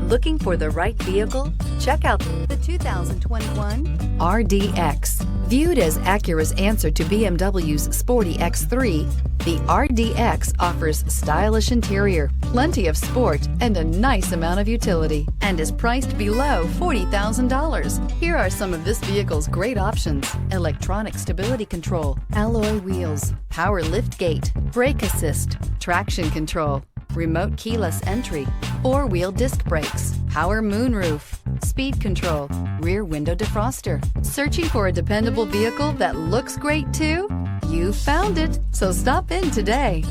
Looking for the right vehicle? Check out the 2021 RDX. Viewed as Acura's answer to BMW's sporty X3, the RDX offers stylish interior, plenty of sport, and a nice amount of utility, and is priced below $40,000. Here are some of this vehicle's great options: electronic stability control, alloy wheels, power liftgate, brake assist, traction control, remote keyless entry, four-wheel disc brakes, power moonroof, speed control, rear window defroster. Searching for a dependable vehicle that looks great too? You found it, so stop in today.